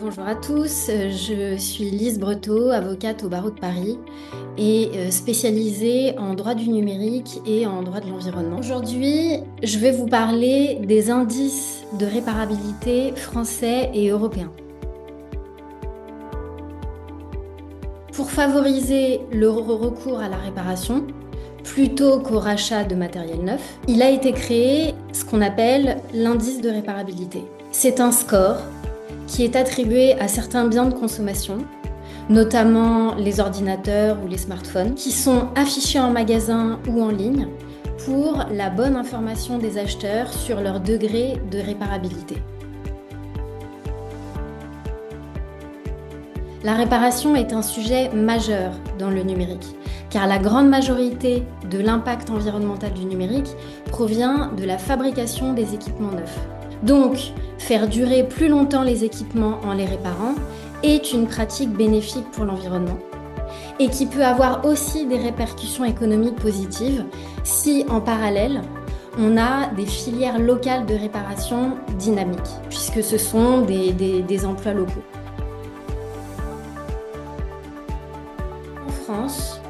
Bonjour à tous, je suis Lise Breteau, avocate au barreau de Paris et spécialisée en droit du numérique et en droit de l'environnement. Aujourd'hui, je vais vous parler des indices de réparabilité français et européens. Pour favoriser le recours à la réparation, plutôt qu'au rachat de matériel neuf, il a été créé ce qu'on appelle l'indice de réparabilité. C'est un score qui est attribué à certains biens de consommation, notamment les ordinateurs ou les smartphones, qui sont affichés en magasin ou en ligne pour la bonne information des acheteurs sur leur degré de réparabilité. La réparation est un sujet majeur dans le numérique, car la grande majorité de l'impact environnemental du numérique provient de la fabrication des équipements neufs. Donc, faire durer plus longtemps les équipements en les réparant est une pratique bénéfique pour l'environnement et qui peut avoir aussi des répercussions économiques positives si, en parallèle, on a des filières locales de réparation dynamiques, puisque ce sont des emplois locaux. En France,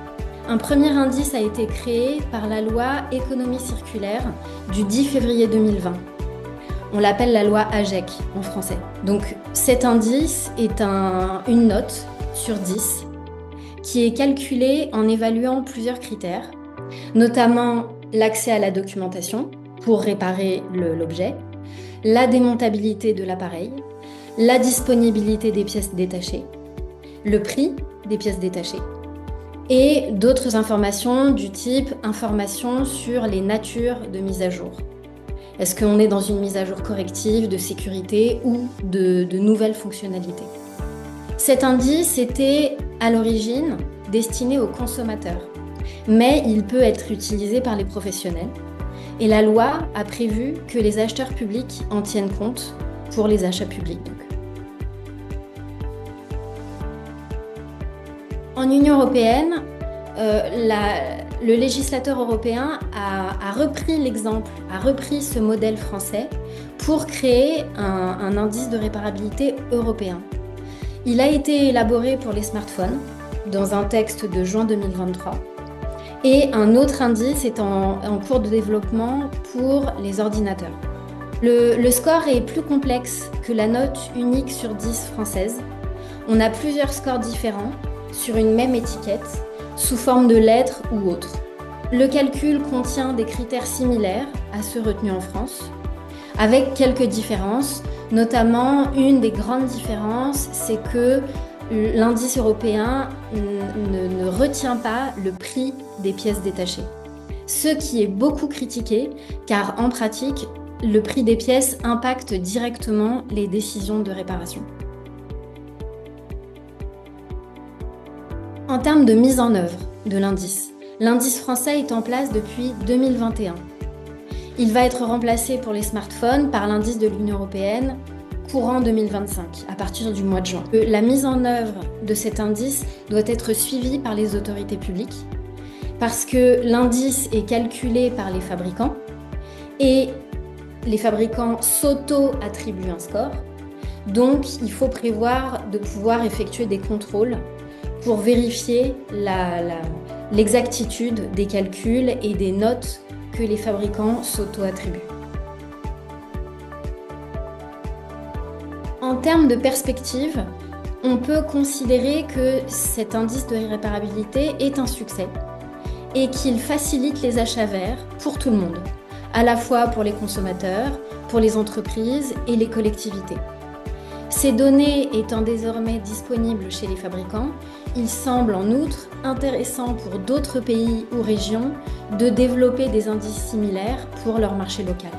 un premier indice a été créé par la loi Économie circulaire du 10 février 2020. On l'appelle la loi AGEC en français. Donc cet indice est une note sur 10 qui est calculée en évaluant plusieurs critères, notamment l'accès à la documentation pour réparer l'objet, la démontabilité de l'appareil, la disponibilité des pièces détachées, le prix des pièces détachées et d'autres informations du type information sur les natures de mise à jour. Est-ce qu'on est dans une mise à jour corrective, de sécurité ou de nouvelles fonctionnalités? Cet indice était à l'origine destiné aux consommateurs, mais il peut être utilisé par les professionnels. Et la loi a prévu que les acheteurs publics en tiennent compte pour les achats publics. En Union européenne, le législateur européen a repris l'exemple, a repris ce modèle français pour créer un indice de réparabilité européen. Il a été élaboré pour les smartphones dans un texte de juin 2023 et un autre indice est en cours de développement pour les ordinateurs. Le score est plus complexe que la note unique sur 10 française. On a plusieurs scores différents sur une même étiquette, sous forme de lettres ou autres. Le calcul contient des critères similaires à ceux retenus en France, avec quelques différences. Notamment, une des grandes différences, c'est que l'indice européen ne retient pas le prix des pièces détachées. Ce qui est beaucoup critiqué, car en pratique, le prix des pièces impacte directement les décisions de réparation. En termes de mise en œuvre de l'indice français est en place depuis 2021. Il va être remplacé pour les smartphones par l'indice de l'Union européenne courant 2025, à partir du mois de juin. La mise en œuvre de cet indice doit être suivie par les autorités publiques parce que l'indice est calculé par les fabricants et les fabricants s'auto-attribuent un score. Donc, il faut prévoir de pouvoir effectuer des contrôles pour vérifier l'exactitude des calculs et des notes que les fabricants s'auto-attribuent. En termes de perspective, on peut considérer que cet indice de réparabilité est un succès et qu'il facilite les achats verts pour tout le monde, à la fois pour les consommateurs, pour les entreprises et les collectivités. Ces données étant désormais disponibles chez les fabricants, il semble en outre intéressant pour d'autres pays ou régions de développer des indices similaires pour leur marché local.